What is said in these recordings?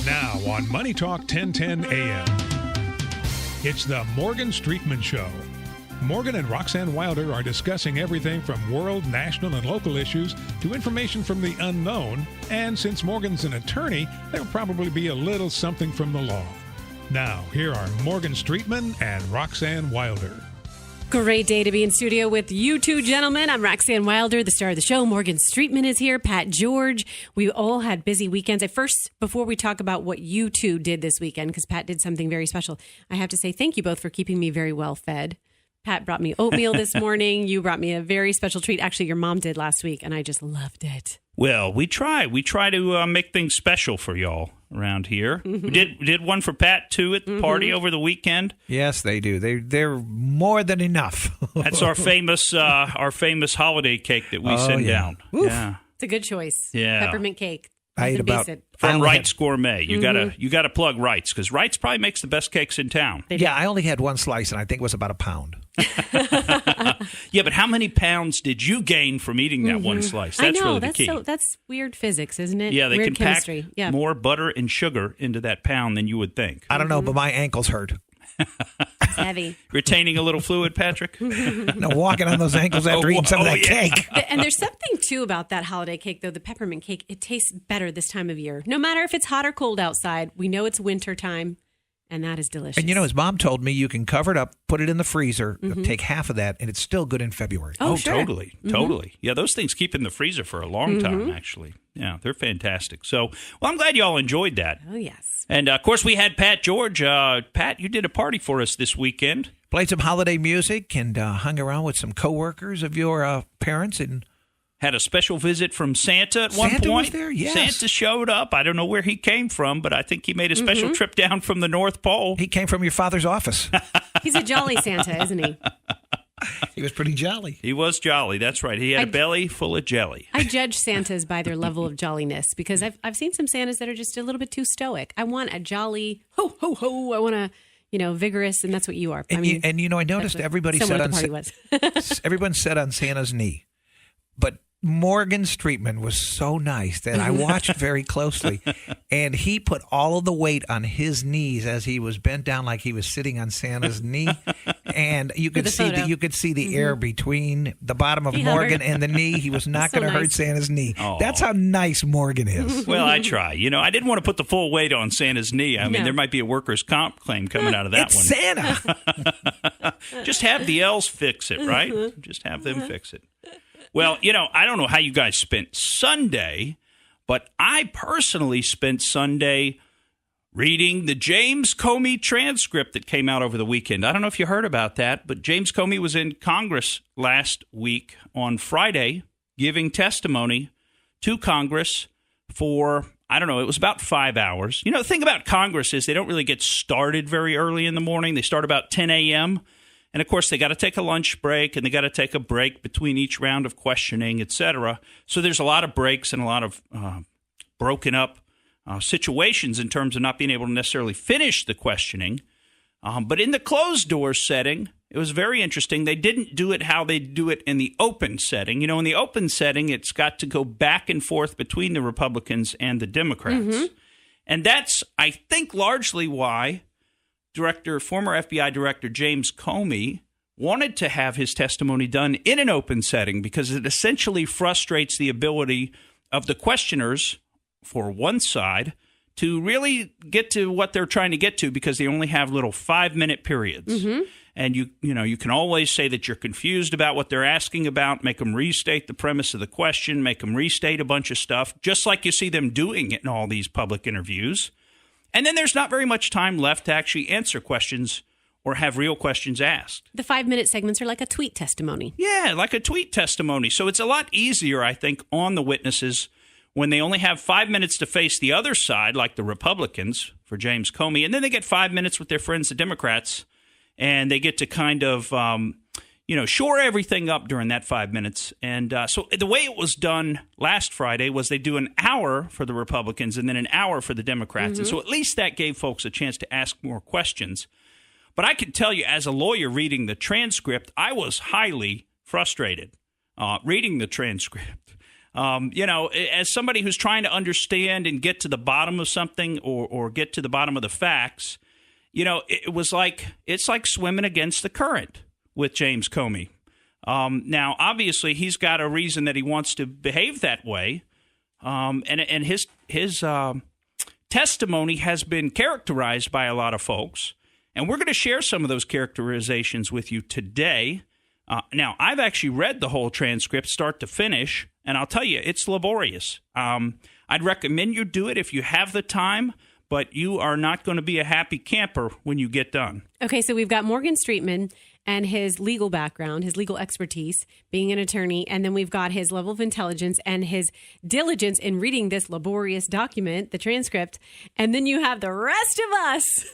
Now on Money Talk 1010 AM, it's the Morgan Streetman Show. Morgan and Roxanne Wilder are discussing everything from world, national, and local issues to information from the unknown. And since Morgan's an attorney, there'll probably be a little something from the law. Now, here are Morgan Streetman and Roxanne Wilder. Great day to be in studio with you two gentlemen. I'm Roxanne Wilder, the star of the show. Morgan Streetman is here. Pat George. We all had busy weekends. First, before we talk about what you two did this weekend, because Pat did something very special, I have to say thank you both for keeping me very well fed. Pat brought me oatmeal this morning. You brought me a very special treat. Actually, your mom did last week, and I just loved it. Well, we try. We try to make things special for y'all around here. Mm-hmm. We did one for Pat, too, at the party over the weekend. Yes, they do. They're more than enough. That's our famous holiday cake that we send down. Oof. Yeah, it's a good choice. Yeah, peppermint cake. I ate about from Wright's Gourmet. You gotta plug Wright's because Wright's probably makes the best cakes in town. Yeah, I only had one slice, and I think it was about a pound. Yeah, but how many pounds did you gain from eating that one slice? That's really the key. That's weird physics, isn't it? Yeah, they weird can chemistry. pack more butter and sugar into that pound than you would think. I don't know, but my ankles hurt. It's heavy. Retaining a little fluid, Patrick? No, walking on those ankles after eating some of that cake. And there's something, too, about that holiday cake, though, the peppermint cake. It tastes better this time of year. No matter if it's hot or cold outside, we know it's winter time, and that is delicious. And, his mom told me you can cover it up, put it in the freezer, take half of that, and it's still good in February. Oh, sure. Totally. Totally. Yeah, those things keep in the freezer for a long time, actually. Yeah, they're fantastic. So, well, I'm glad you all enjoyed that. Oh, yes. And, of course, we had Pat George. Pat, you did a party for us this weekend. Played some holiday music and hung around with some coworkers of your parents and had a special visit from Santa at one point. Santa was there, yes. Santa showed up. I don't know where he came from, but I think he made a special trip down from the North Pole. He came from your father's office. He's a jolly Santa, isn't he? He was pretty jolly. He was jolly. That's right. He had a belly full of jelly. I judge Santas by their level of jolliness because I've seen some Santas that are just a little bit too stoic. I want a jolly, ho, ho, ho. I want a, vigorous, and that's what you are. And I noticed everybody everyone sat on Santa's knee. But Morgan Streetman was so nice that I watched very closely, and he put all of the weight on his knees as he was bent down like he was sitting on Santa's knee, and you could see the air between the bottom of Morgan and the knee. He was not going to hurt Santa's knee. Oh. That's how nice Morgan is. Well, I try. I didn't want to put the full weight on Santa's knee. I mean, there might be a workers' comp claim coming out of that it's one. Santa. Just have the elves fix it, right? Just have them fix it. Well, I don't know how you guys spent Sunday, but I personally spent Sunday reading the James Comey transcript that came out over the weekend. I don't know if you heard about that, but James Comey was in Congress last week on Friday giving testimony to Congress for, I don't know, it was about 5 hours. The thing about Congress is they don't really get started very early in the morning. They start about 10 a.m., and, of course, they got to take a lunch break, and they got to take a break between each round of questioning, et cetera. So there's a lot of breaks and a lot of broken up situations in terms of not being able to necessarily finish the questioning. But in the closed-door setting, it was very interesting. They didn't do it how they do it in the open setting. In the open setting, it's got to go back and forth between the Republicans and the Democrats. And that's, I think, largely why former FBI Director James Comey wanted to have his testimony done in an open setting because it essentially frustrates the ability of the questioners for one side to really get to what they're trying to get to because they only have little 5-minute periods. And you can always say that you're confused about what they're asking about, make them restate the premise of the question, make them restate a bunch of stuff, just like you see them doing it in all these public interviews. And then there's not very much time left to actually answer questions or have real questions asked. The 5-minute segments are like a tweet testimony. Yeah, like a tweet testimony. So it's a lot easier, I think, on the witnesses when they only have 5 minutes to face the other side, like the Republicans for James Comey. And then they get 5 minutes with their friends, the Democrats, and they get to kind of, shore everything up during that 5 minutes. And so the way it was done last Friday was they do an hour for the Republicans and then an hour for the Democrats. And so at least that gave folks a chance to ask more questions. But I can tell you, as a lawyer reading the transcript, I was highly frustrated reading the transcript. As somebody who's trying to understand and get to the bottom of something or get to the bottom of the facts, it's like swimming against the current with James Comey. Now, obviously, he's got a reason that he wants to behave that way, and his testimony has been characterized by a lot of folks, and we're going to share some of those characterizations with you today. Now, I've actually read the whole transcript start to finish, and I'll tell you, it's laborious. I'd recommend you do it if you have the time, but you are not going to be a happy camper when you get done. Okay, so we've got Morgan Streetman and his legal background, his legal expertise, being an attorney, and then we've got his level of intelligence and his diligence in reading this laborious document, the transcript, and then you have the rest of us.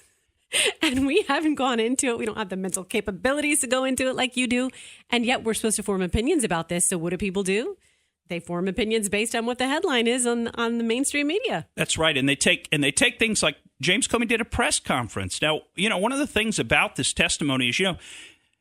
And we haven't gone into it. We don't have the mental capabilities to go into it like you do. And yet we're supposed to form opinions about this. So what do people do? They form opinions based on what the headline is on the mainstream media. That's right. And they take things like James Comey did a press conference. Now, one of the things about this testimony is,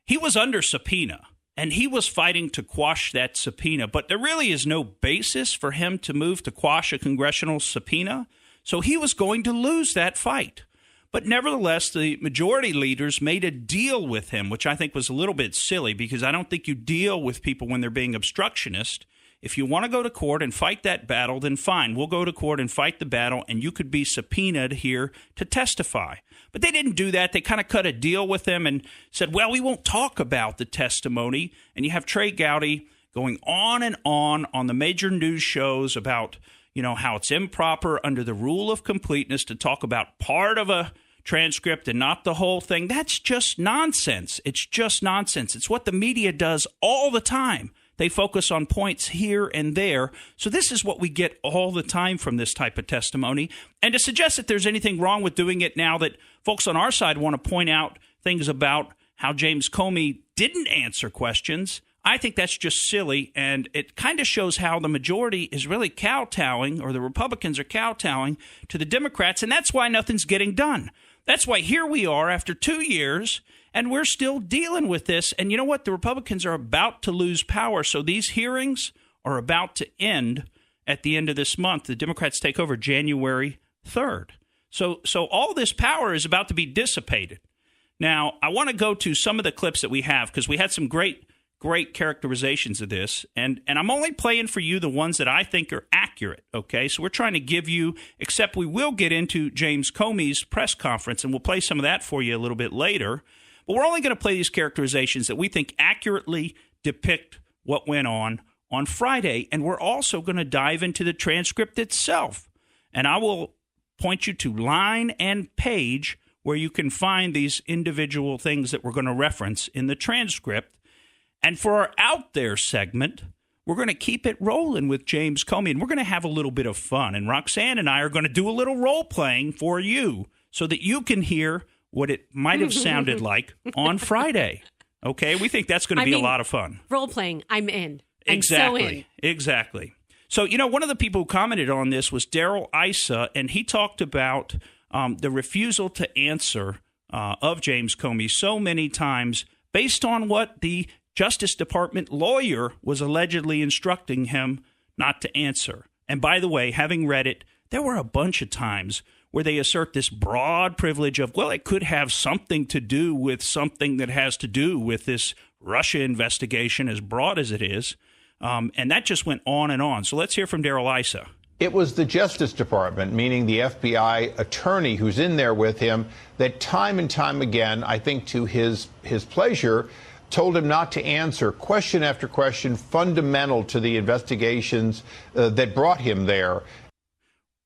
he was under subpoena and he was fighting to quash that subpoena. But there really is no basis for him to move to quash a congressional subpoena. So he was going to lose that fight. But nevertheless, the majority leaders made a deal with him, which I think was a little bit silly because I don't think you deal with people when they're being obstructionist. If you want to go to court and fight that battle, then fine. We'll go to court and fight the battle, and you could be subpoenaed here to testify. But they didn't do that. They kind of cut a deal with him and said, well, we won't talk about the testimony. And you have Trey Gowdy going on and on the major news shows about how it's improper under the rule of completeness to talk about part of a transcript and not the whole thing. That's just nonsense. It's just nonsense. It's what the media does all the time. They focus on points here and there. So this is what we get all the time from this type of testimony. And to suggest that there's anything wrong with doing it now that folks on our side want to point out things about how James Comey didn't answer questions, I think that's just silly, and it kind of shows how the majority is really kowtowing, or the Republicans are kowtowing to the Democrats, and that's why nothing's getting done. That's why here we are after 2 years, and we're still dealing with this. And you know what? The Republicans are about to lose power, so these hearings are about to end at the end of this month. The Democrats take over January 3rd. So all this power is about to be dissipated. Now, I want to go to some of the clips that we have, because we had some great characterizations of this, and I'm only playing for you the ones that I think are accurate, okay? So we're trying to give you, except we will get into James Comey's press conference, and we'll play some of that for you a little bit later, but we're only going to play these characterizations that we think accurately depict what went on Friday, and we're also going to dive into the transcript itself, and I will point you to line and page where you can find these individual things that we're going to reference in the transcript. And for our Out There segment, we're going to keep it rolling with James Comey, and we're going to have a little bit of fun. And Roxanne and I are going to do a little role-playing for you so that you can hear what it might have sounded like on Friday. Okay? We think that's going to be a lot of fun. Role-playing, I'm in. Exactly. I'm so in. Exactly. So, one of the people who commented on this was Daryl Issa, and he talked about the refusal to answer of James Comey so many times based on what the Justice Department lawyer was allegedly instructing him not to answer. And by the way, having read it, there were a bunch of times where they assert this broad privilege of, well, it could have something to do with something that has to do with this Russia investigation, as broad as it is. And that just went on and on. So let's hear from Daryl Issa. It was the Justice Department, meaning the FBI attorney who's in there with him, that time and time again, I think to his pleasure, told him not to answer question after question fundamental to the investigations that brought him there.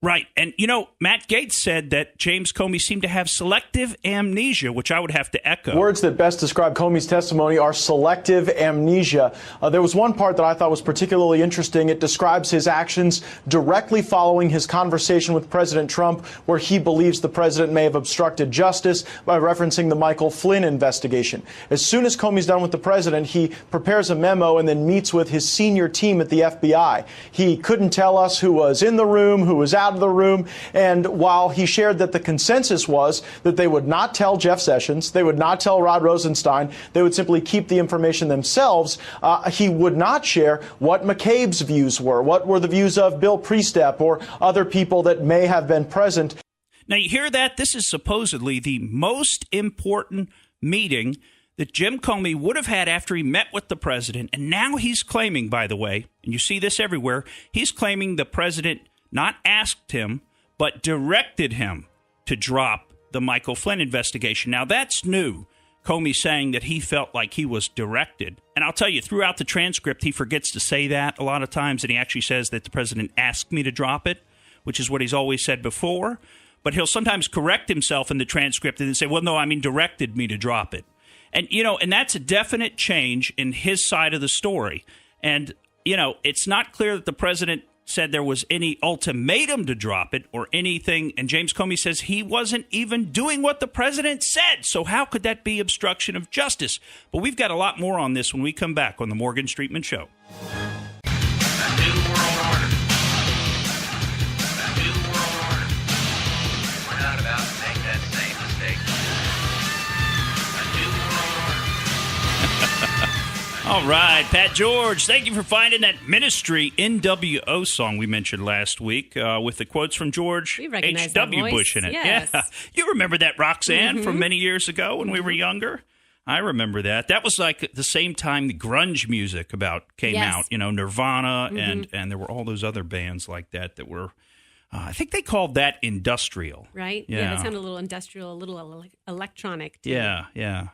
Right. And, Matt Gaetz said that James Comey seemed to have selective amnesia, which I would have to echo. Words that best describe Comey's testimony are selective amnesia. There was one part that I thought was particularly interesting. It describes his actions directly following his conversation with President Trump, where he believes the president may have obstructed justice by referencing the Michael Flynn investigation. As soon as Comey's done with the president, he prepares a memo and then meets with his senior team at the FBI. He couldn't tell us who was in the room, who was out out of the room. And while he shared that the consensus was that they would not tell Jeff Sessions, they would not tell Rod Rosenstein, they would simply keep the information themselves, he would not share what McCabe's views were, what were the views of Bill Priestap or other people that may have been present. Now, you hear that? This is supposedly the most important meeting that Jim Comey would have had after he met with the president. And now he's claiming, by the way, and you see this everywhere, he's claiming the president not asked him, but directed him to drop the Michael Flynn investigation. Now, that's new. Comey saying that he felt like he was directed. And I'll tell you, throughout the transcript, he forgets to say that a lot of times. And he actually says that the president asked me to drop it, which is what he's always said before. But he'll sometimes correct himself in the transcript and then say, well, no, I mean directed me to drop it. And, and that's a definite change in his side of the story. And, it's not clear that the president said there was any ultimatum to drop it or anything. And James Comey says he wasn't even doing what the president said. So how could that be obstruction of justice? But we've got a lot more on this when we come back on the Morgan Streetman Show. A new world order. A new world order. We're not about to make that same mistake. All right, Pat George, thank you for finding that Ministry NWO song we mentioned last week with the quotes from George H.W. Bush in it. Yes. Yeah, you remember that, Roxanne, from many years ago when we were younger? I remember that. That was like the same time the grunge music came out, Nirvana, and there were all those other bands like that were, I think they called that industrial. Right? Yeah, that sounded a little industrial, a little electronic. Too. Yeah.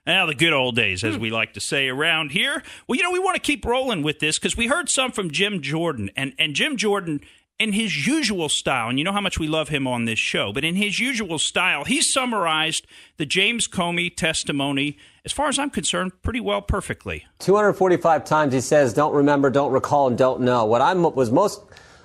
Now, the good old days, as we like to say around here. Well, we want to keep rolling with this because we heard some from Jim Jordan. And Jim Jordan, in his usual style, and you know how much we love him on this show, but in his usual style, he summarized the James Comey testimony, as far as I'm concerned, pretty well perfectly. 245 times he says, don't remember, don't recall, and don't know. What was most,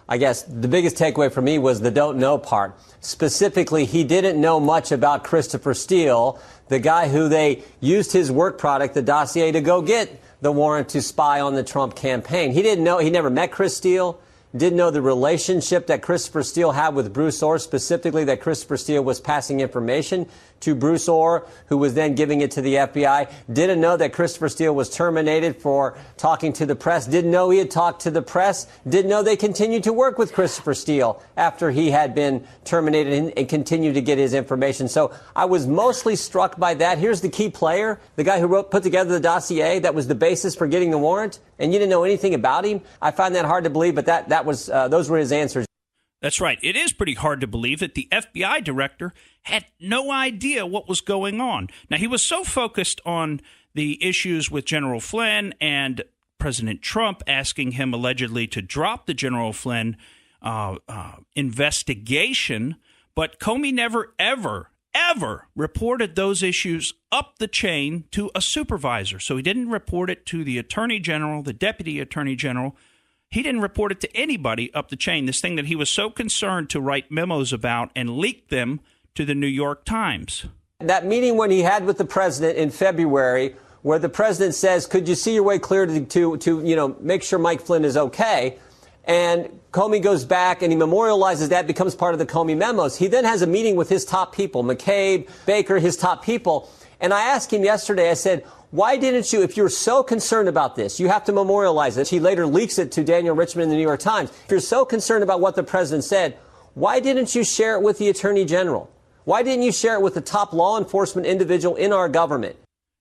I guess, the biggest takeaway for me was the don't know part. Specifically, he didn't know much about Christopher Steele, the guy who they used his work product, the dossier, to go get the warrant to spy on the Trump campaign. He didn't know, he never met Chris Steele, didn't know the relationship that Christopher Steele had with Bruce Orr, specifically that Christopher Steele was passing information to Bruce Orr, who was then giving it to the FBI. Didn't know that Christopher Steele was terminated for talking to the press. Didn't know he had talked to the press. Didn't know they continued to work with Christopher Steele after he had been terminated and continued to get his information. So I was mostly struck by that. Here's the key player, the guy who put together the dossier that was the basis for getting the warrant, and you didn't know anything about him. I find that hard to believe, but those were his answers. That's right. It is pretty hard to believe that the FBI director had no idea what was going on. Now, he was so focused on the issues with General Flynn and President Trump asking him allegedly to drop the General Flynn investigation, but Comey never, ever reported those issues up the chain to a supervisor. So he didn't report it to the Attorney General, the Deputy Attorney General. He didn't report it to anybody up the chain, this thing that he was so concerned to write memos about and leak them to the New York Times. That meeting when he had with the president in February, where the president says, could you see your way clear to make sure Mike Flynn is okay? And Comey goes back and he memorializes that, becomes part of the Comey memos. He then has a meeting with his top people, McCabe, Baker, his top people. And I asked him yesterday, I said, why didn't you, if you're so concerned about this, you have to memorialize it. He later leaks it to Daniel Richman in the New York Times. If you're so concerned about what the president said, why didn't you share it with the Attorney General? Why didn't you share it with the top law enforcement individual in our government?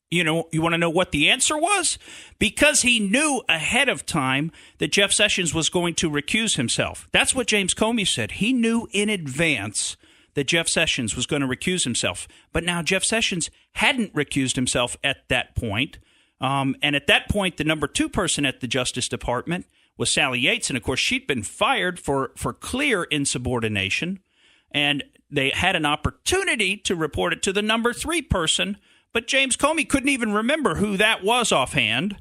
You want to know what the answer was? Because he knew ahead of time that Jeff Sessions was going to recuse himself. That's what James Comey said. He knew in advance that Jeff Sessions was going to recuse himself. But now Jeff Sessions hadn't recused himself at that point. And at that point, the number 2 person at the Justice Department was Sally Yates. And, of course, she'd been fired for clear insubordination. And they had an opportunity to report it to the number 3 person. But James Comey couldn't even remember who that was offhand.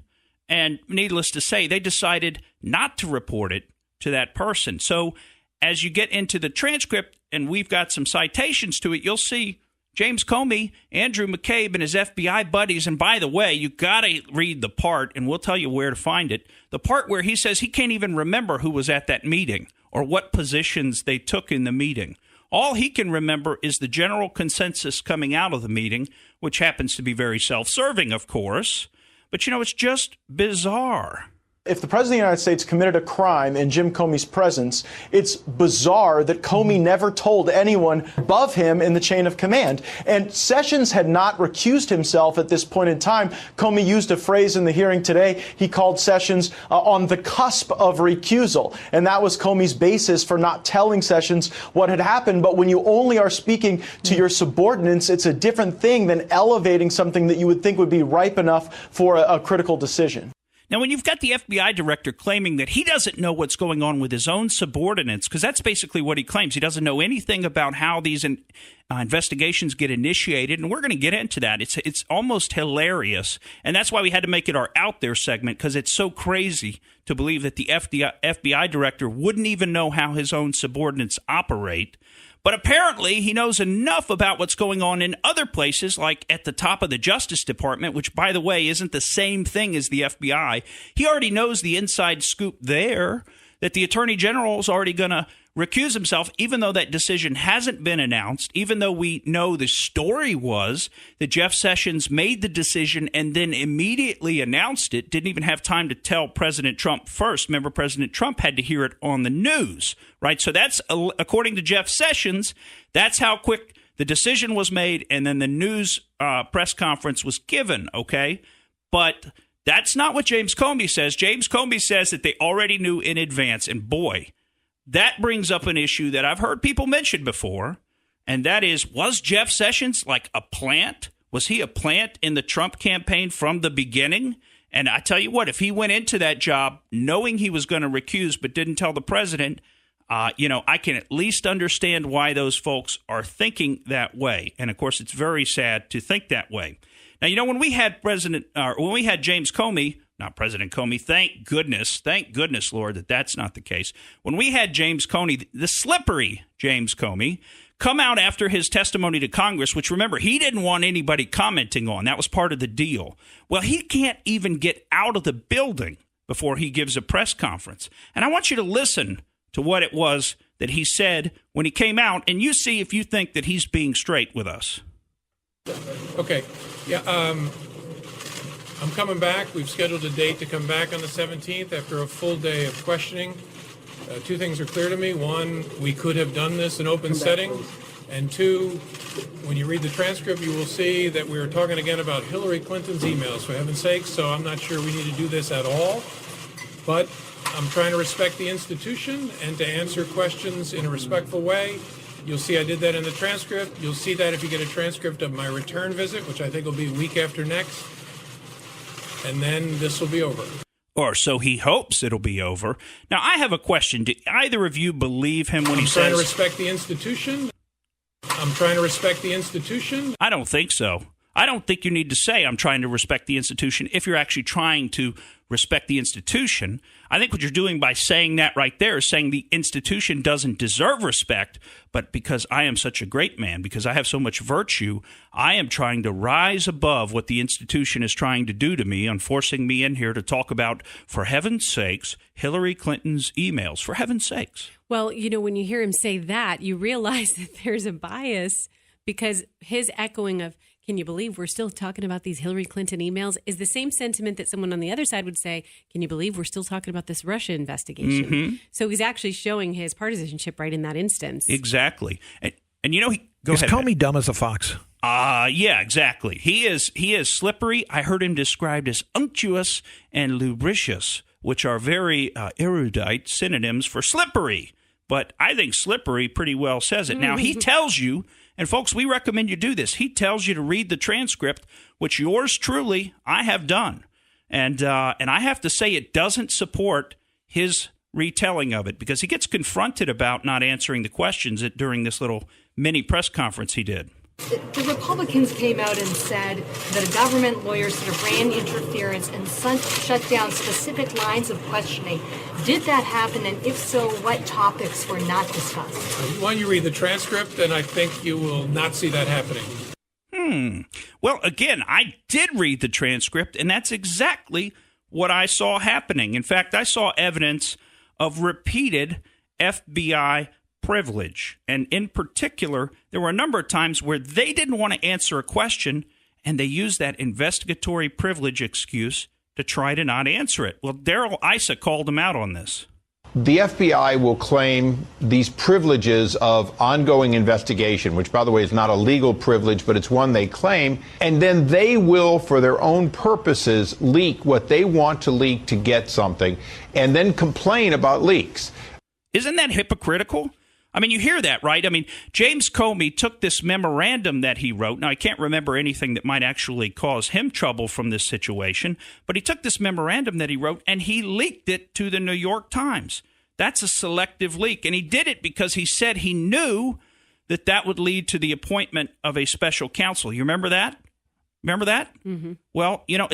And needless to say, they decided not to report it to that person. So as you get into the transcript, and we've got some citations to it, you'll see James Comey, Andrew McCabe, and his FBI buddies. And by the way, you got to read the part, and we'll tell you where to find it. The part where he says he can't even remember who was at that meeting or what positions they took in the meeting. All he can remember is the general consensus coming out of the meeting, which happens to be very self-serving, of course. But, it's just bizarre. If the President of the United States committed a crime in Jim Comey's presence, it's bizarre that Comey never told anyone above him in the chain of command. And Sessions had not recused himself at this point in time. Comey used a phrase in the hearing today. He called Sessions on the cusp of recusal. And that was Comey's basis for not telling Sessions what had happened. But when you only are speaking to your subordinates, it's a different thing than elevating something that you would think would be ripe enough for a critical decision. Now, when you've got the FBI director claiming that he doesn't know what's going on with his own subordinates, because that's basically what he claims. He doesn't know anything about how these investigations get initiated, and we're going to get into that. It's almost hilarious, and that's why we had to make it our Out There segment, because it's so crazy to believe that the FBI director wouldn't even know how his own subordinates operate. But apparently he knows enough about what's going on in other places, like at the top of the Justice Department, which, by the way, isn't the same thing as the FBI. He already knows the inside scoop there, that the Attorney General is already going to recuse himself, even though that decision hasn't been announced, even though we know the story was that Jeff Sessions made the decision and then immediately announced it, didn't even have time to tell President Trump first. Remember, President Trump had to hear it on the news, right? So that's, according to Jeff Sessions, that's how quick the decision was made, and then the news press conference was given, okay? But that's not what James Comey says. James Comey says that they already knew in advance, and boy, that brings up an issue that I've heard people mention before, and that is, was Jeff Sessions like a plant? Was he a plant in the Trump campaign from the beginning? And I tell you what, if he went into that job knowing he was going to recuse but didn't tell the president, I can at least understand why those folks are thinking that way. And, of course, it's very sad to think that way. Now, when we had James Comey, not President Comey, thank goodness, Lord, that's not the case. When we had James Comey, the slippery James Comey, come out after his testimony to Congress, which, remember, he didn't want anybody commenting on. That was part of the deal. Well, he can't even get out of the building before he gives a press conference. And I want you to listen to what it was that he said when he came out, and you see if you think that he's being straight with us. Okay. Yeah. I'm coming back. We've scheduled a date to come back on the 17th after a full day of questioning. Two things are clear to me. One, we could have done this in open setting. And two, when you read the transcript, you will see that we were talking again about Hillary Clinton's emails, for heaven's sakes. So I'm not sure we need to do this at all. But I'm trying to respect the institution and to answer questions in a respectful way. You'll see I did that in the transcript. You'll see that if you get a transcript of my return visit, which I think will be a week after next. And then this will be over. Or so he hopes it'll be over. Now, I have a question. Do either of you believe him when he says... I'm trying to respect the institution. I'm trying to respect the institution. I don't think so. I don't think you need to say I'm trying to respect the institution if you're actually trying to respect the institution. I think what you're doing by saying that right there is saying the institution doesn't deserve respect, but because I am such a great man, because I have so much virtue, I am trying to rise above what the institution is trying to do to me and forcing me in here to talk about, for heaven's sakes, Hillary Clinton's emails, for heaven's sakes. Well, when you hear him say that, you realize that there's a bias because his echoing of, can you believe we're still talking about these Hillary Clinton emails, is the same sentiment that someone on the other side would say, can you believe we're still talking about this Russia investigation? Mm-hmm. So he's actually showing his partisanship right in that instance. Exactly. And go is ahead. Is Comey dumb as a fox? Yeah, exactly. He is slippery. I heard him described as unctuous and lubricious, which are very erudite synonyms for slippery. But I think slippery pretty well says it. Now, he tells you, and folks, we recommend you do this. He tells you to read the transcript, which yours truly I have done. And I have to say it doesn't support his retelling of it because he gets confronted about not answering the questions during this little mini press conference he did. The Republicans came out and said that a government lawyer sort of ran interference and shut down specific lines of questioning. Did that happen? And if so, what topics were not discussed? Why don't you read the transcript, and I think you will not see that happening. Well, again, I did read the transcript, and that's exactly what I saw happening. In fact, I saw evidence of repeated FBI privilege. And in particular, there were a number of times where they didn't want to answer a question, and they used that investigatory privilege excuse to try to not answer it. Well, Darrell Issa called him out on this. The FBI will claim these privileges of ongoing investigation, which, by the way, is not a legal privilege, but it's one they claim. And then they will, for their own purposes, leak what they want to leak to get something, and then complain about leaks. Isn't that hypocritical? I mean, you hear that, right? I mean, James Comey took this memorandum that he wrote. Now, I can't remember anything that might actually cause him trouble from this situation, but he took this memorandum that he wrote and he leaked it to the New York Times. That's a selective leak, and he did it because he said he knew that that would lead to the appointment of a special counsel. You remember that? Remember that? Mm-hmm. Well, you know,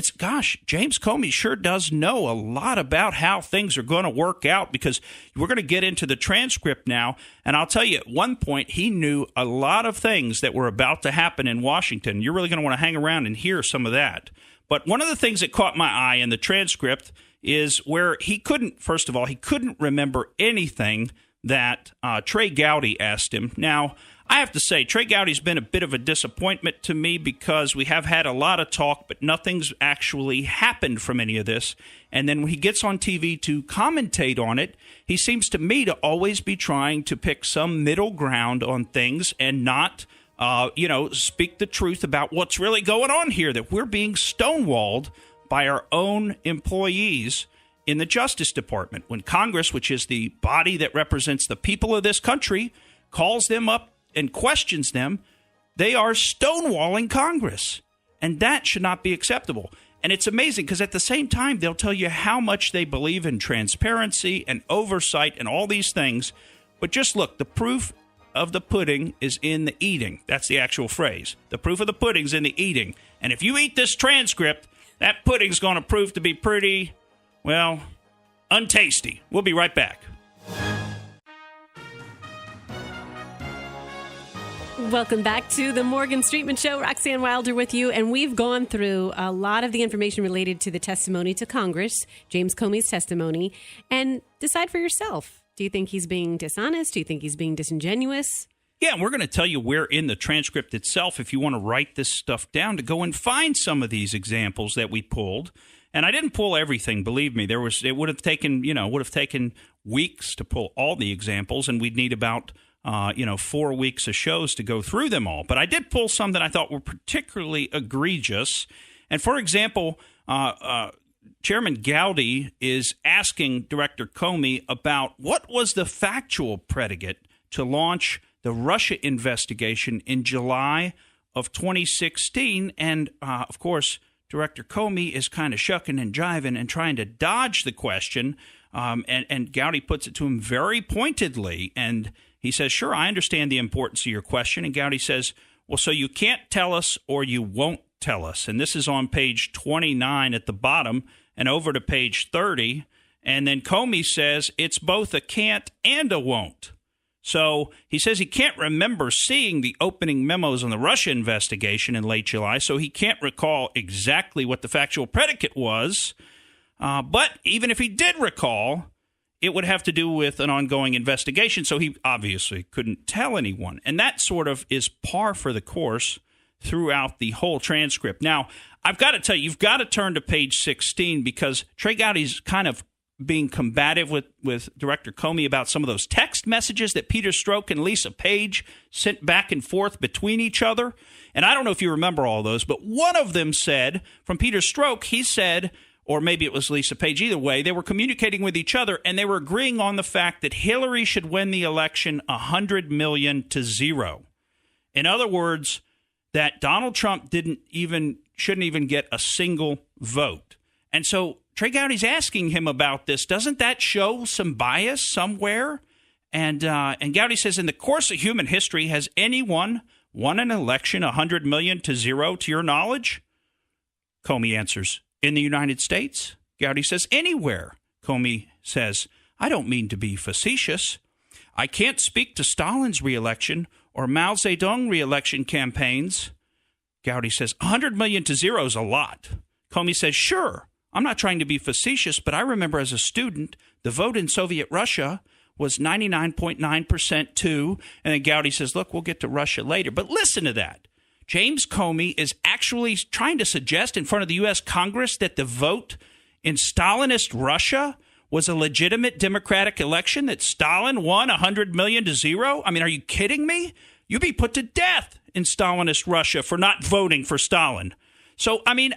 James Comey sure does know a lot about how things are going to work out, because we're going to get into the transcript now. And I'll tell you, at one point, he knew a lot of things that were about to happen in Washington. You're really going to want to hang around and hear some of that. But one of the things that caught my eye in the transcript is where he couldn't remember anything that Trey Gowdy asked him. Now, I have to say, Trey Gowdy's been a bit of a disappointment to me, because we have had a lot of talk, but nothing's actually happened from any of this. And then when he gets on TV to commentate on it, he seems to me to always be trying to pick some middle ground on things and not, speak the truth about what's really going on here, that we're being stonewalled by our own employees in the Justice Department. When Congress, which is the body that represents the people of this country, calls them up and questions them, they are stonewalling Congress. And that should not be acceptable. And it's amazing, because at the same time, they'll tell you how much they believe in transparency and oversight and all these things. But just look, the proof of the pudding is in the eating. That's the actual phrase. The proof of the pudding's in the eating. And if you eat this transcript, that pudding's going to prove to be pretty, well, untasty. We'll be right back. Welcome back to the Morgan Streetman Show. Roxanne Wilder with you. And we've gone through a lot of the information related to the testimony to Congress, James Comey's testimony, and decide for yourself. Do you think he's being dishonest? Do you think he's being disingenuous? Yeah, and we're going to tell you where in the transcript itself, if you want to write this stuff down, to go and find some of these examples that we pulled. And I didn't pull everything, believe me. It would have taken weeks to pull all the examples, and we'd need about 4 weeks of shows to go through them all. But I did pull some that I thought were particularly egregious. And for example, Chairman Gowdy is asking Director Comey about what was the factual predicate to launch the Russia investigation in July of 2016. And, of course, Director Comey is kind of shucking and jiving and trying to dodge the question. And Gowdy puts it to him very pointedly. And he says, sure, I understand the importance of your question. And Gowdy says, well, so you can't tell us or you won't tell us. And this is on page 29 at the bottom and over to page 30. And then Comey says it's both a can't and a won't. So he says he can't remember seeing the opening memos on the Russia investigation in late July, so he can't recall exactly what the factual predicate was. But even if he did recall, it would have to do with an ongoing investigation, so he obviously couldn't tell anyone. And that sort of is par for the course throughout the whole transcript. Now, I've got to tell you, you've got to turn to page 16, because Trey Gowdy's kind of being combative with Director Comey about some of those text messages that Peter Strzok and Lisa Page sent back and forth between each other. And I don't know if you remember all those, but one of them said, from Peter Strzok, he said, or maybe it was Lisa Page, either way, they were communicating with each other, and they were agreeing on the fact that Hillary should win the election 100 million to 0. In other words, that Donald Trump shouldn't even get a single vote. And so Trey Gowdy's asking him about this. Doesn't that show some bias somewhere? And Gowdy says, in the course of human history, has anyone won an election 100 million to 0 to your knowledge? Comey answers, in the United States? Gowdy says, anywhere. Comey says, I don't mean to be facetious. I can't speak to Stalin's reelection or Mao Zedong reelection campaigns. Gowdy says, 100 million to 0 is a lot. Comey says, sure. I'm not trying to be facetious, but I remember as a student, the vote in Soviet Russia was 99.9% too. And then Gowdy says, look, we'll get to Russia later. But listen to that. James Comey is actually trying to suggest in front of the U.S. Congress that the vote in Stalinist Russia was a legitimate democratic election, that Stalin won 100 million to 0. I mean, are you kidding me? You'd be put to death in Stalinist Russia for not voting for Stalin. So, I mean,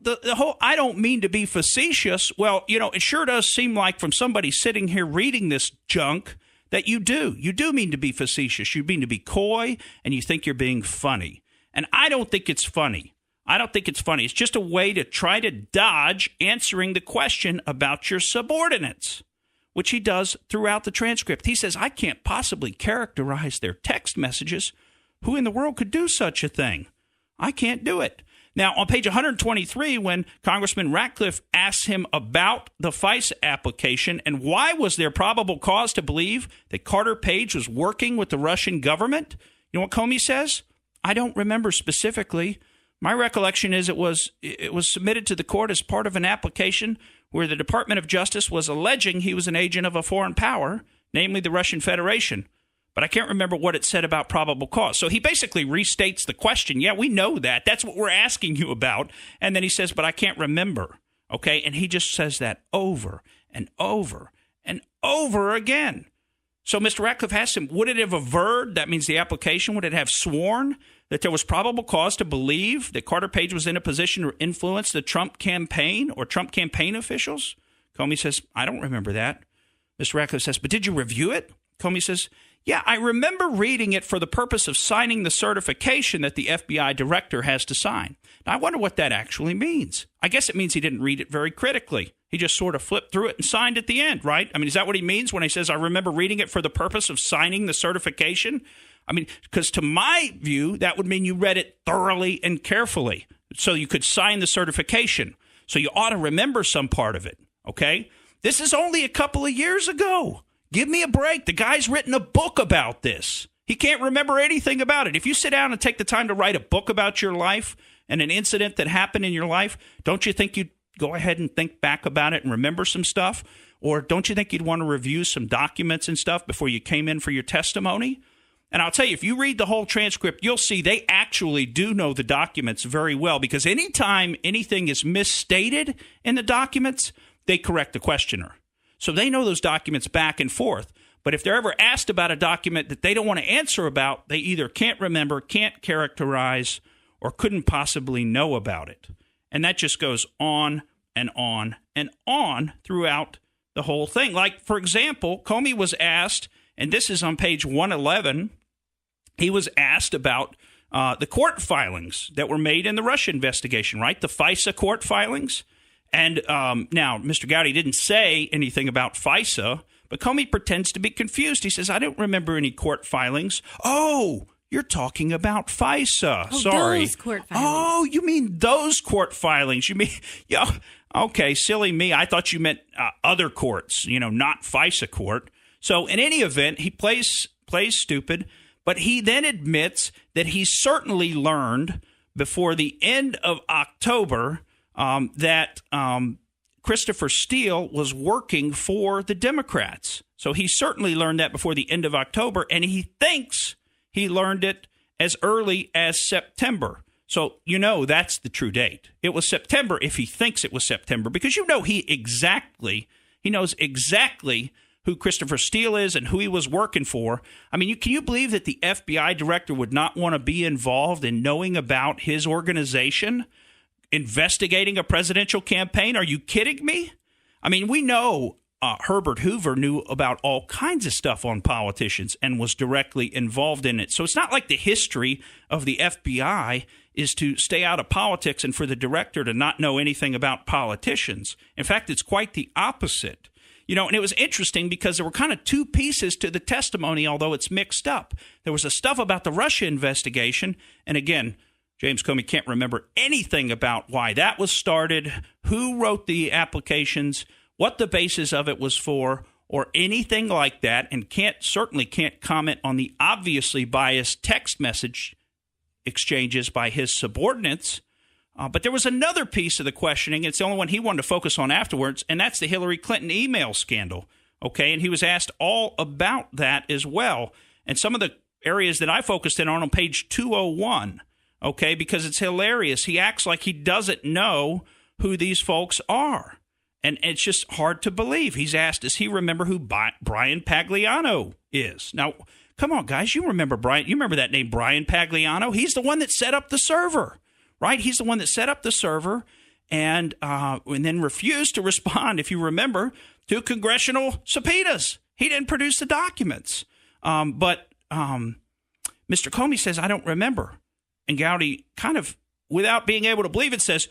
the whole, I don't mean to be facetious. Well, it sure does seem like from somebody sitting here reading this junk that you do mean to be facetious. You mean to be coy, and you think you're being funny. And I don't think it's funny. It's just a way to try to dodge answering the question about your subordinates, which he does throughout the transcript. He says, I can't possibly characterize their text messages. Who in the world could do such a thing? I can't do it. Now, on page 123, when Congressman Ratcliffe asks him about the FISA application and why was there probable cause to believe that Carter Page was working with the Russian government, you know what Comey says? I don't remember specifically. My recollection is it was submitted to the court as part of an application where the Department of Justice was alleging he was an agent of a foreign power, namely the Russian Federation. But I can't remember what it said about probable cause. So he basically restates the question. Yeah, we know that. That's what we're asking you about. And then he says, but I can't remember. Okay? And he just says that over and over and over again. So Mr. Ratcliffe asked him, would it have averred, that means the application, would it have sworn that there was probable cause to believe that Carter Page was in a position to influence the Trump campaign or Trump campaign officials? Comey says, I don't remember that. Mr. Ratcliffe says, but did you review it? Comey says, yeah, I remember reading it for the purpose of signing the certification that the FBI director has to sign. Now, I wonder what that actually means. I guess it means he didn't read it very critically. He just sort of flipped through it and signed at the end, right? I mean, is that what he means when he says, I remember reading it for the purpose of signing the certification? I mean, because to my view, that would mean you read it thoroughly and carefully so you could sign the certification. So you ought to remember some part of it, okay? This is only a couple of years ago. Give me a break. The guy's written a book about this. He can't remember anything about it. If you sit down and take the time to write a book about your life and an incident that happened in your life, don't you think you'd go ahead and think back about it and remember some stuff? Or don't you think you'd want to review some documents and stuff before you came in for your testimony? And I'll tell you, if you read the whole transcript, you'll see they actually do know the documents very well, because anytime anything is misstated in the documents, they correct the questioner. So they know those documents back and forth. But if they're ever asked about a document that they don't want to answer about, they either can't remember, can't characterize, or couldn't possibly know about it. And that just goes on and on and on throughout the whole thing. Like, for example, Comey was asked, and this is on page 111, he was asked about the court filings that were made in the Russia investigation, right? The FISA court filings. And now, Mr. Gowdy didn't say anything about FISA, but Comey pretends to be confused. He says, I don't remember any court filings. Oh, you're talking about FISA. Oh, sorry. Those court filings. Oh, you mean those court filings. You mean, yeah, okay, silly me. I thought you meant other courts, not FISA court. So in any event, he plays stupid, but he then admits that he certainly learned before the end of October that Christopher Steele was working for the Democrats. So he certainly learned that before the end of October, and he thinks he learned it as early as September. So that's the true date. It was September if he thinks it was September, because he knows exactly who Christopher Steele is and who he was working for. I mean, can you believe that the FBI director would not want to be involved in knowing about his organization investigating a presidential campaign? Are you kidding me? I mean, we know Herbert Hoover knew about all kinds of stuff on politicians and was directly involved in it. So it's not like the history of the FBI is to stay out of politics and for the director to not know anything about politicians. In fact, it's quite the opposite. And it was interesting because there were kind of two pieces to the testimony, although it's mixed up. There was the stuff about the Russia investigation, and again, James Comey can't remember anything about why that was started, who wrote the applications, what the basis of it was for, or anything like that, and certainly can't comment on the obviously biased text message exchanges by his subordinates. But there was another piece of the questioning. It's the only one he wanted to focus on afterwards, and that's the Hillary Clinton email scandal. Okay, and he was asked all about that as well. And some of the areas that I focused in on page 201, okay, because it's hilarious. He acts like he doesn't know who these folks are. And it's just hard to believe. He's asked, does he remember who Brian Pagliano is? Now, come on, guys. You remember Brian. You remember that name, Brian Pagliano? He's the one that set up the server, right? He's the one that set up the server and then refused to respond, if you remember, to congressional subpoenas. He didn't produce the documents. But Mr. Comey says, I don't remember. And Gowdy, kind of without being able to believe it, says,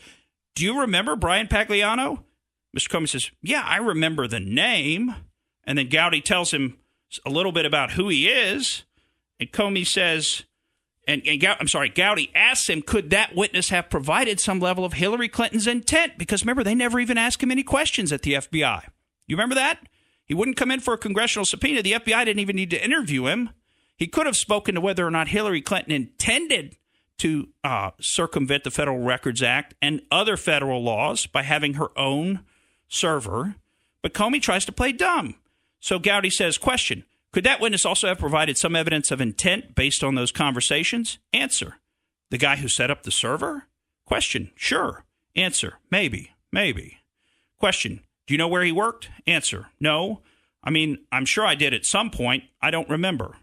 do you remember Brian Pagliano? Mr. Comey says, yeah, I remember the name. And then Gowdy tells him a little bit about who he is. And Comey says, Gowdy asks him, could that witness have provided some level of Hillary Clinton's intent? Because remember, they never even asked him any questions at the FBI. You remember that? He wouldn't come in for a congressional subpoena. The FBI didn't even need to interview him. He could have spoken to whether or not Hillary Clinton intended to circumvent the Federal Records Act and other federal laws by having her own server. But Comey tries to play dumb. So Gowdy says, question, could that witness also have provided some evidence of intent based on those conversations? Answer, the guy who set up the server? Question, sure. Answer, maybe. Question, do you know where he worked? Answer, no. I mean, I'm sure I did at some point. I don't remember.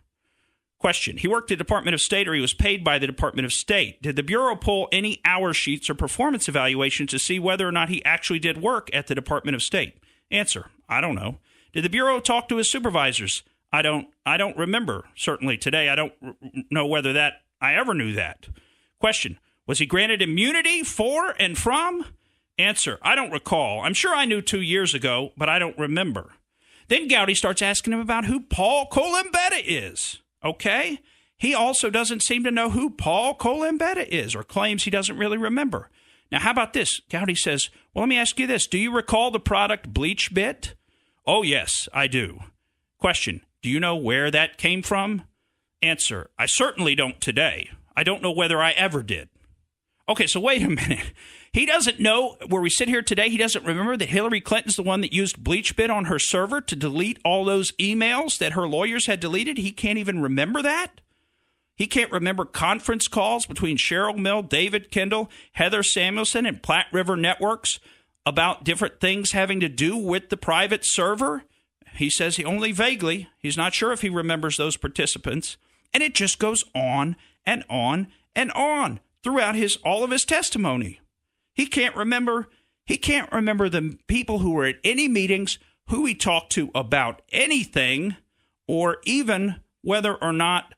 Question, he worked at the Department of State or he was paid by the Department of State. Did the Bureau pull any hour sheets or performance evaluations to see whether or not he actually did work at the Department of State? Answer, I don't know. Did the Bureau talk to his supervisors? I don't remember. Certainly today, I don't know whether that I ever knew that. Question, was he granted immunity for and from? Answer, I don't recall. I'm sure I knew 2 years ago, but I don't remember. Then Gowdy starts asking him about who Paul Colombetta is. Okay? He also doesn't seem to know who Paul Colombetta is or claims he doesn't really remember. Now, how about this? Gowdy says, well, let me ask you this. Do you recall the product Bleach Bit? Oh, yes, I do. Question, do you know where that came from? Answer, I certainly don't today. I don't know whether I ever did. Okay, so wait a minute. He doesn't know, where we sit here today, he doesn't remember that Hillary Clinton's the one that used BleachBit on her server to delete all those emails that her lawyers had deleted? He can't even remember that? He can't remember conference calls between Cheryl Mill, David Kendall, Heather Samuelson, and Platte River Networks about different things having to do with the private server? He says he only vaguely. He's not sure if he remembers those participants. And it just goes on and on and on throughout all of his testimony. He can't remember the people who were at any meetings, who he talked to about anything, or even whether or not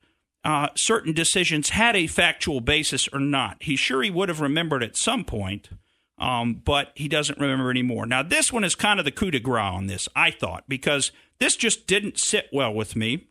certain decisions had a factual basis or not. He's sure he would have remembered at some point, but he doesn't remember anymore. Now, this one is kind of the coup de grace on this, I thought, because this just didn't sit well with me.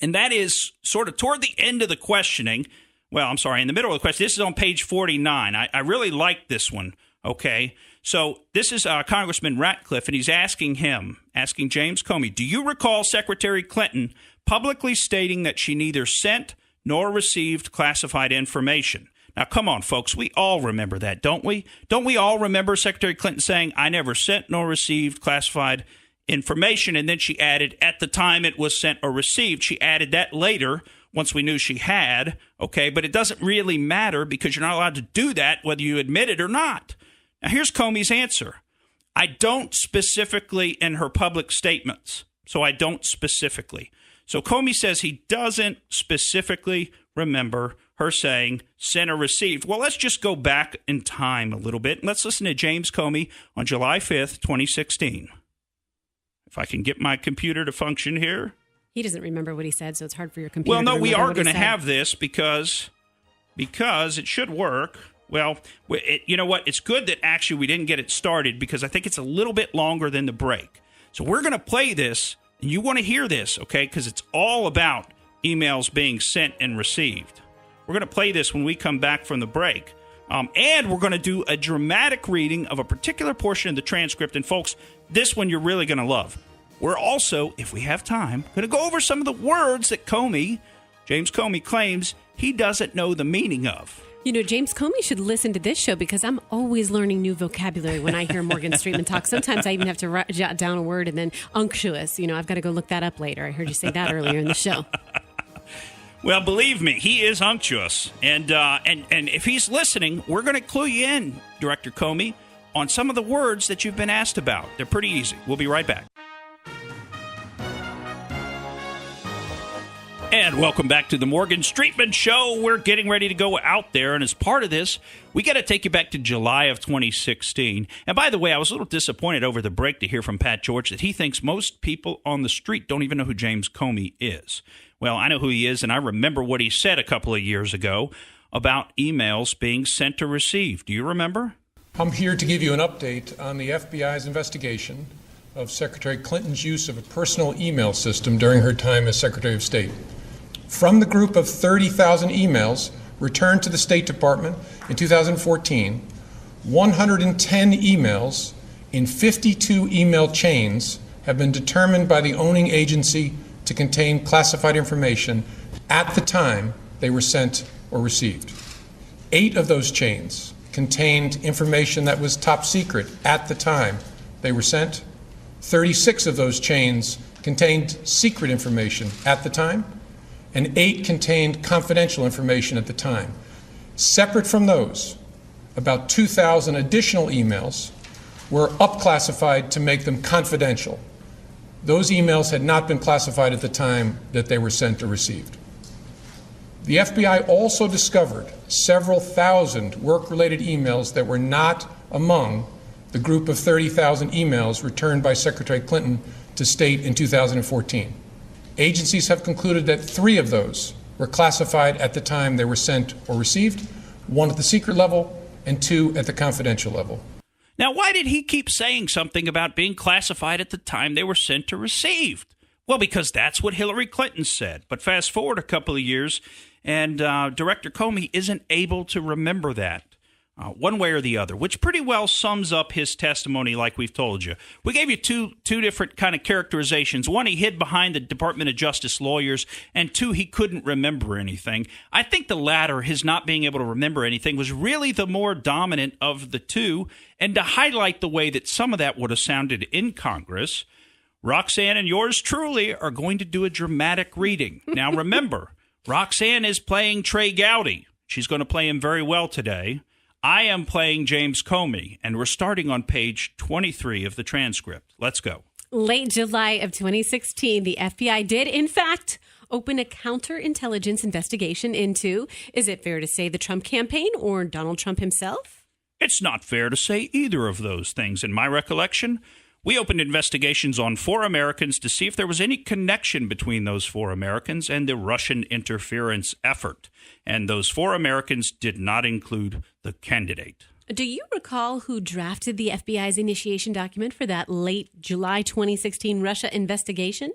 And that is sort of toward the end of the questioning. Well, I'm sorry, in the middle of the question. This is on page 49. I really like this one, okay? So this is Congressman Ratcliffe, and he's asking James Comey, do you recall Secretary Clinton publicly stating that she neither sent nor received classified information? Now, come on, folks. We all remember that, don't we? Don't we all remember Secretary Clinton saying, I never sent nor received classified information? And then she added, at the time it was sent or received. She added that later, once we knew she had, okay? But it doesn't really matter because you're not allowed to do that whether you admit it or not. Now, here's Comey's answer. I don't specifically in her public statements, so I don't specifically. So Comey says he doesn't specifically remember her saying sent or received. Well, let's just go back in time a little bit. And let's listen to James Comey on July 5th, 2016. If I can get my computer to function here. He doesn't remember what he said, so it's hard for your computer to remember. Well, no, we are going to have this because it should work. Well, you know what? It's good that actually we didn't get it started because I think it's a little bit longer than the break. So we're going to play this, and you want to hear this, okay? Because it's all about emails being sent and received. We're going to play this when we come back from the break. And we're going to do a dramatic reading of a particular portion of the transcript. And folks, this one you're really going to love. We're also, if we have time, going to go over some of the words that James Comey claims he doesn't know the meaning of. You know, James Comey should listen to this show because I'm always learning new vocabulary when I hear Morgan Streetman talk. Sometimes I even have to jot down a word and then unctuous. You know, I've got to go look that up later. I heard you say that earlier in the show. Well, believe me, he is unctuous. And if he's listening, we're going to clue you in, Director Comey, on some of the words that you've been asked about. They're pretty easy. We'll be right back. And welcome back to the Morgan Streetman Show. We're getting ready to go out there, and as part of this, we got to take you back to July of 2016. And by the way, I was a little disappointed over the break to hear from Pat George that he thinks most people on the street don't even know who James Comey is. Well, I know who he is, and I remember what he said a couple of years ago about emails being sent or received. Do you remember? I'm here to give you an update on the FBI's investigation of Secretary Clinton's use of a personal email system during her time as Secretary of State. From the group of 30,000 emails returned to the State Department in 2014, 110 emails in 52 email chains have been determined by the owning agency to contain classified information at the time they were sent or received. 8 of those chains contained information that was top secret at the time they were sent. 36 of those chains contained secret information at the time, and 8 contained confidential information at the time. Separate from those, about 2,000 additional emails were up-classified to make them confidential. Those emails had not been classified at the time that they were sent or received. The FBI also discovered several thousand work-related emails that were not among the group of 30,000 emails returned by Secretary Clinton to State in 2014. Agencies have concluded that 3 of those were classified at the time they were sent or received, 1 at the secret level and 2 at the confidential level. Now, why did he keep saying something about being classified at the time they were sent or received? Well, because that's what Hillary Clinton said. But fast forward a couple of years, and Director Comey isn't able to remember that. One way or the other, which pretty well sums up his testimony like we've told you. We gave you two different kind of characterizations. One, he hid behind the Department of Justice lawyers, and 2, he couldn't remember anything. I think the latter, his not being able to remember anything, was really the more dominant of the two. And to highlight the way that some of that would have sounded in Congress, Roxanne and yours truly are going to do a dramatic reading. Now remember, Roxanne is playing Trey Gowdy. She's going to play him very well today. I am playing James Comey, and we're starting on page 23 of the transcript. Let's go. Late July of 2016, the FBI did, in fact, open a counterintelligence investigation into, is it fair to say, the Trump campaign or Donald Trump himself? It's not fair to say either of those things. In my recollection, we opened investigations on 4 Americans to see if there was any connection between those 4 Americans and the Russian interference effort. And those 4 Americans did not include the candidate. Do you recall who drafted the FBI's initiation document for that late July 2016 Russia investigation?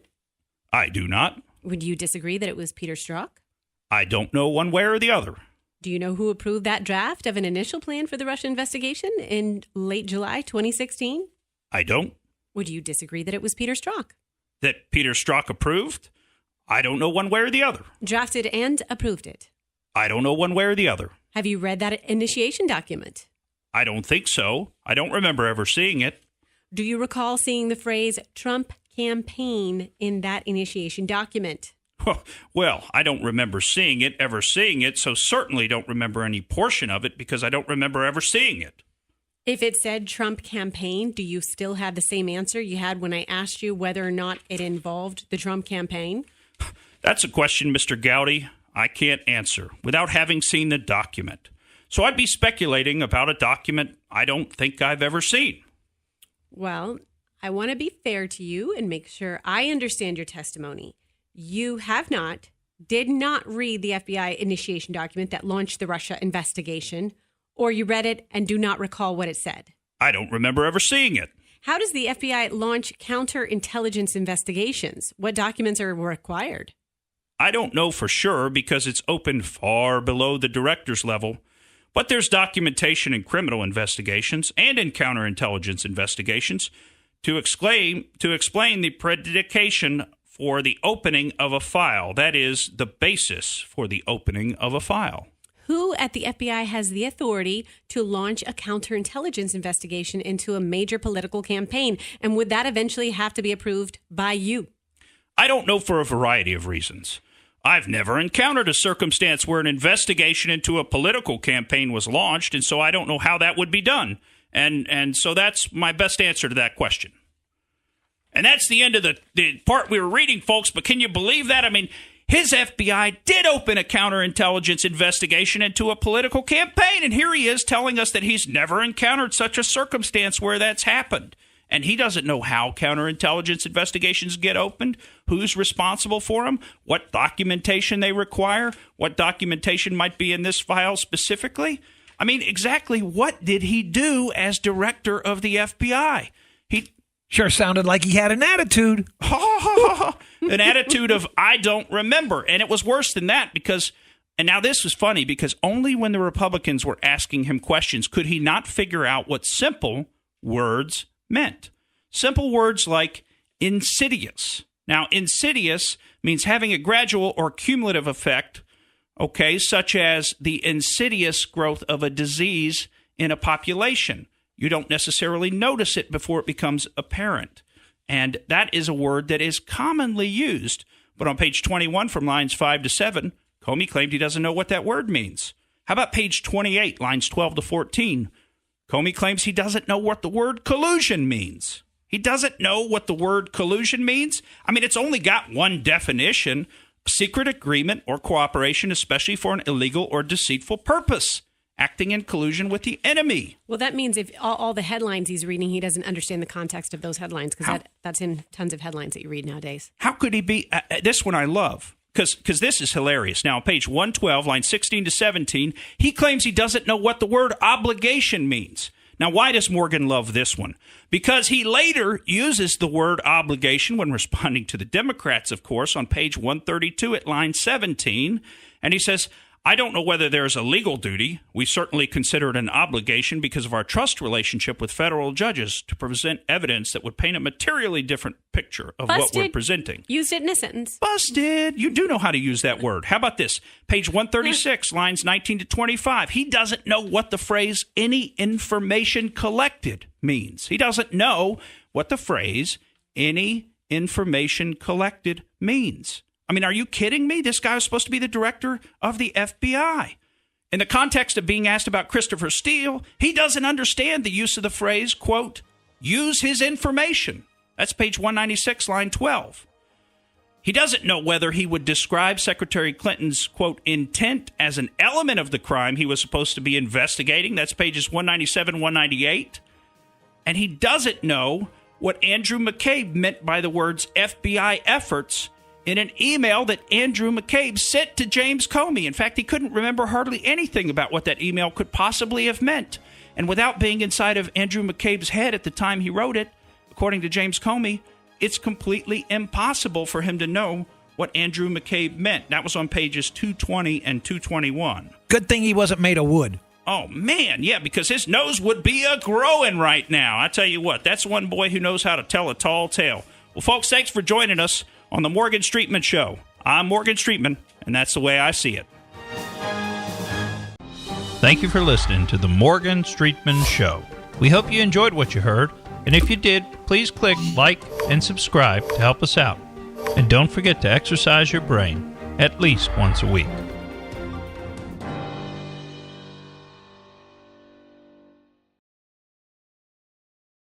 I do not. Would you disagree that it was Peter Strzok? I don't know one way or the other. Do you know who approved that draft of an initial plan for the Russia investigation in late July 2016? I don't. Would you disagree that it was Peter Strzok? That Peter Strzok approved? I don't know one way or the other. Drafted and approved it? I don't know one way or the other. Have you read that initiation document? I don't think so. I don't remember ever seeing it. Do you recall seeing the phrase Trump campaign in that initiation document? Well, I don't remember ever seeing it, so certainly don't remember any portion of it because I don't remember ever seeing it. If it said Trump campaign, do you still have the same answer you had when I asked you whether or not it involved the Trump campaign? That's a question, Mr. Gowdy, I can't answer without having seen the document. So I'd be speculating about a document I don't think I've ever seen. Well, I want to be fair to you and make sure I understand your testimony. You did not read the FBI initiation document that launched the Russia investigation, or you read it and do not recall what it said. I don't remember ever seeing it. How does the FBI launch counterintelligence investigations? What documents are required? I don't know for sure because it's open far below the director's level. But there's documentation in criminal investigations and in counterintelligence investigations to explain the predication for the opening of a file. That is, the basis for the opening of a file. Who at the FBI has the authority to launch a counterintelligence investigation into a major political campaign? And would that eventually have to be approved by you? I don't know, for a variety of reasons. I've never encountered a circumstance where an investigation into a political campaign was launched, and so I don't know how that would be done. And so that's my best answer to that question. And that's the end of the part we were reading, folks. But can you believe that? I mean, his FBI did open a counterintelligence investigation into a political campaign, and here he is telling us that he's never encountered such a circumstance where that's happened. And he doesn't know how counterintelligence investigations get opened, who's responsible for them, what documentation they require, what documentation might be in this file specifically. I mean, exactly what did he do as director of the FBI? He sure sounded like he had an attitude. An attitude of, I don't remember. And it was worse than that because, and now this was funny, because only when the Republicans were asking him questions could he not figure out what simple words meant. Simple words like insidious. Now, insidious means having a gradual or cumulative effect, okay, such as the insidious growth of a disease in a population. You don't necessarily notice it before it becomes apparent. And that is a word that is commonly used. But on page 21 from lines 5 to 7, Comey claimed he doesn't know what that word means. How about page 28, lines 12 to 14? Comey claims he doesn't know what the word collusion means. He doesn't know what the word collusion means. I mean, it's only got one definition: secret agreement or cooperation, especially for an illegal or deceitful purpose, acting in collusion with the enemy. Well, that means if all the headlines he's reading, he doesn't understand the context of those headlines, because that's in tons of headlines that you read nowadays. How could he be? This one I love, because this is hilarious. Now, on page 112, line 16 to 17, he claims he doesn't know what the word obligation means. Now, why does Morgan love this one? Because he later uses the word obligation when responding to the Democrats, of course, on page 132 at line 17. And he says, I don't know whether there is a legal duty. We certainly consider it an obligation because of our trust relationship with federal judges to present evidence that would paint a materially different picture of what we're presenting. Used it in a sentence. Busted. You do know how to use that word. How about this? Page 136, lines 19 to 25. He doesn't know what the phrase any information collected means. He doesn't know what the phrase any information collected means. I mean, are you kidding me? This guy was supposed to be the director of the FBI. In the context of being asked about Christopher Steele, he doesn't understand the use of the phrase, quote, use his information. That's page 196, line 12. He doesn't know whether he would describe Secretary Clinton's, quote, intent as an element of the crime he was supposed to be investigating. That's pages 197, 198. And he doesn't know what Andrew McCabe meant by the words FBI efforts in an email that Andrew McCabe sent to James Comey. In fact, he couldn't remember hardly anything about what that email could possibly have meant. And without being inside of Andrew McCabe's head at the time he wrote it, according to James Comey, it's completely impossible for him to know what Andrew McCabe meant. That was on pages 220 and 221. Good thing he wasn't made of wood. Oh, man, yeah, because his nose would be a-growing right now. I tell you what, that's one boy who knows how to tell a tall tale. Well, folks, thanks for joining us on the Morgan Streetman Show. I'm Morgan Streetman, and that's the way I see it. Thank you for listening to the Morgan Streetman Show. We hope you enjoyed what you heard, and if you did, please click like and subscribe to help us out. And don't forget to exercise your brain at least once a week.